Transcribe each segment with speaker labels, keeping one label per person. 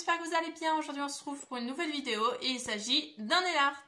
Speaker 1: j'espère que vous allez bien. Aujourd'hui on se retrouve pour une nouvelle vidéo et il s'agit d'un nail art.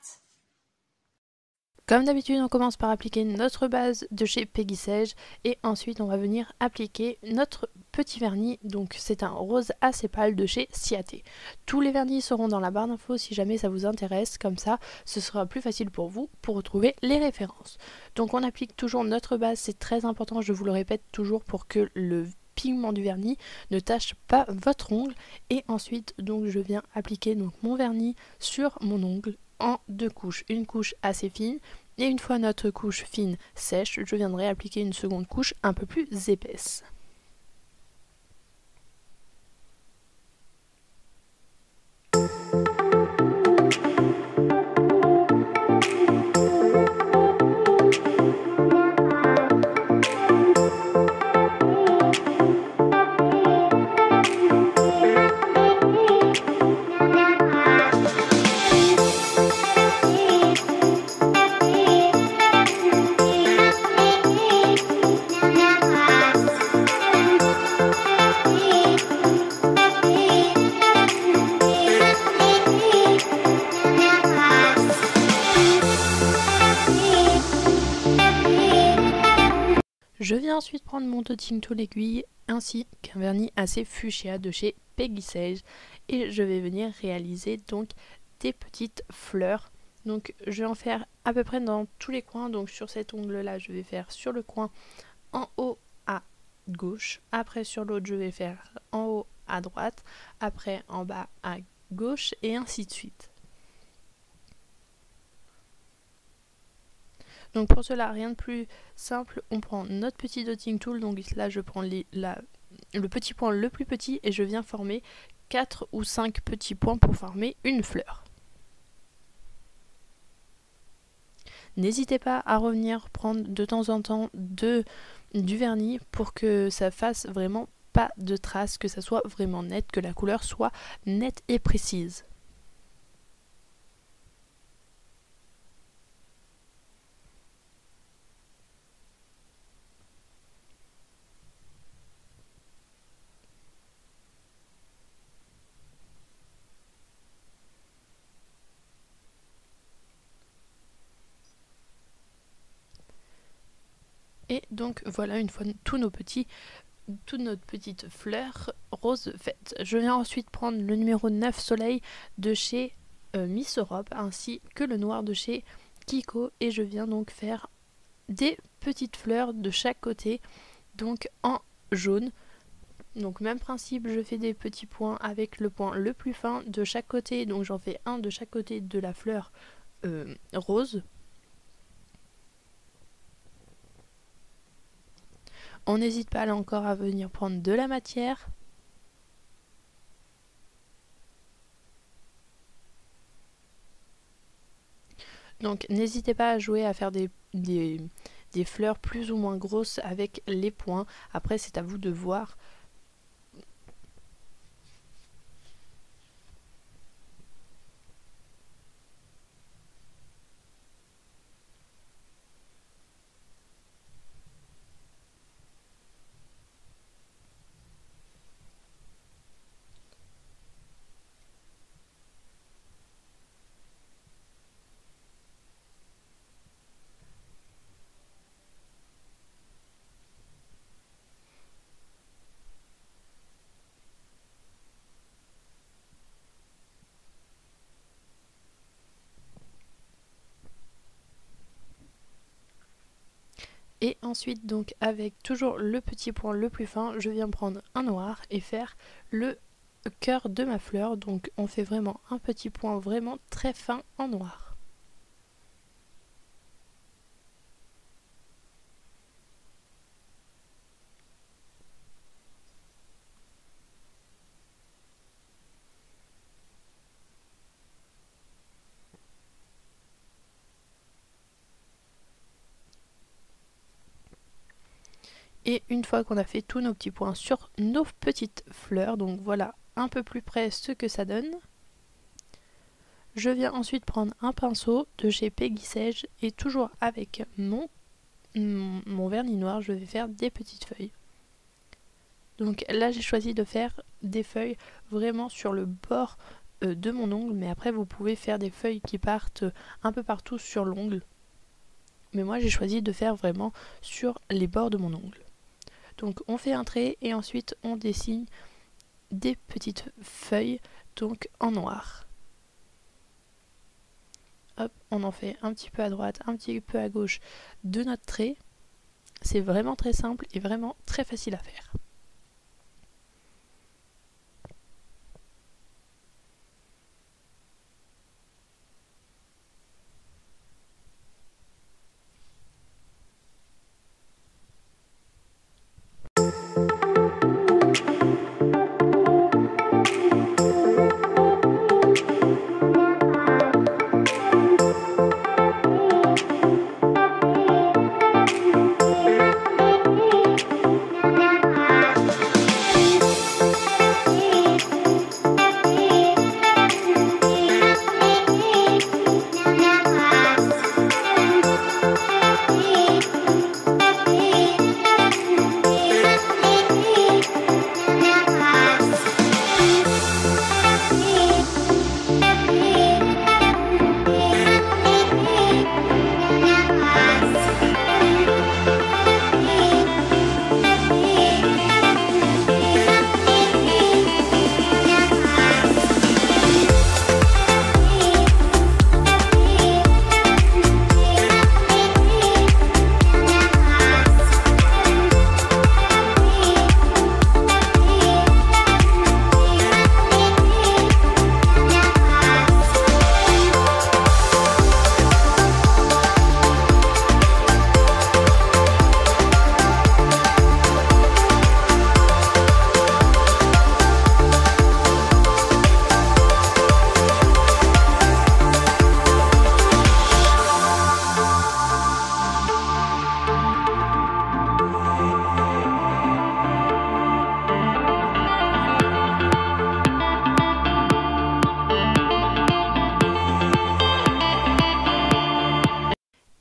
Speaker 2: Comme d'habitude, on commence par appliquer notre base de chez Peggy Sage et ensuite on va venir appliquer notre petit vernis. Donc c'est un rose assez pâle de chez Ciaté. Tous les vernis seront dans la barre d'infos si jamais ça vous intéresse, comme ça ce sera plus facile pour vous pour retrouver les références. Donc on applique toujours notre base, c'est très important, je vous le répète toujours, pour que le pigment du vernis ne tache pas votre ongle. Et ensuite donc je viens appliquer donc mon vernis sur mon ongle en deux couches, une couche assez fine et une fois notre couche fine sèche, je viendrai appliquer une seconde couche un peu plus épaisse. Je viens ensuite prendre mon dotting tool aiguille ainsi qu'un vernis assez fuchsia de chez Peggy Sage et je vais venir réaliser donc des petites fleurs. Donc je vais en faire à peu près dans tous les coins. Donc sur cet ongle là je vais faire sur le coin en haut à gauche, après sur l'autre je vais faire en haut à droite, après en bas à gauche et ainsi de suite. Donc pour cela, rien de plus simple, on prend notre petit dotting tool, donc là je prends le petit point le plus petit et je viens former 4 ou 5 petits points pour former une fleur. N'hésitez pas à revenir prendre de temps en temps du vernis pour que ça fasse vraiment pas de traces, que ça soit vraiment net, que la couleur soit nette et précise. Et donc voilà, une fois toute notre petite fleur rose faite. Je viens ensuite prendre le numéro 9 soleil de chez Miss Europe ainsi que le noir de chez Kiko et je viens donc faire des petites fleurs de chaque côté, donc en jaune. Donc même principe, je fais des petits points avec le point le plus fin de chaque côté, donc j'en fais un de chaque côté de la fleur rose. On n'hésite pas là encore à venir prendre de la matière. Donc n'hésitez pas à jouer à faire des fleurs plus ou moins grosses avec les points. Après c'est à vous de voir. Et ensuite donc avec toujours le petit point le plus fin, je viens prendre un noir et faire le cœur de ma fleur. Donc on fait vraiment un petit point vraiment très fin en noir. Et une fois qu'on a fait tous nos petits points sur nos petites fleurs, donc voilà un peu plus près ce que ça donne, je viens ensuite prendre un pinceau de chez Peggy Sage et toujours avec mon vernis noir, je vais faire des petites feuilles. Donc là j'ai choisi de faire des feuilles vraiment sur le bord de mon ongle, mais après vous pouvez faire des feuilles qui partent un peu partout sur l'ongle. Mais moi j'ai choisi de faire vraiment sur les bords de mon ongle. Donc on fait un trait et ensuite on dessine des petites feuilles donc en noir. Hop, on en fait un petit peu à droite, un petit peu à gauche de notre trait. C'est vraiment très simple et vraiment très facile à faire.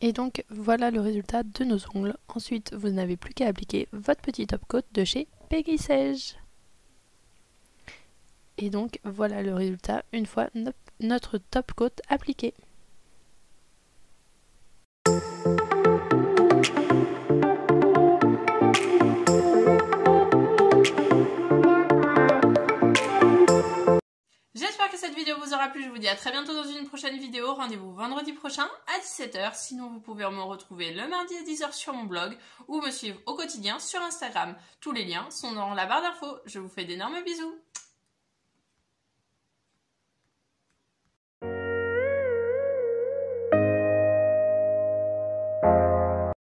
Speaker 2: Et donc voilà le résultat de nos ongles. Ensuite, vous n'avez plus qu'à appliquer votre petit top coat de chez Peggy Sage. Et donc voilà le résultat une fois notre top coat appliqué.
Speaker 1: J'espère que cette vidéo vous aura plu, je vous dis à très bientôt dans une prochaine vidéo, rendez-vous vendredi prochain à 17 h, sinon vous pouvez me retrouver le mardi à 10 h sur mon blog ou me suivre au quotidien sur Instagram. Tous les liens sont dans la barre d'infos, je vous fais d'énormes bisous.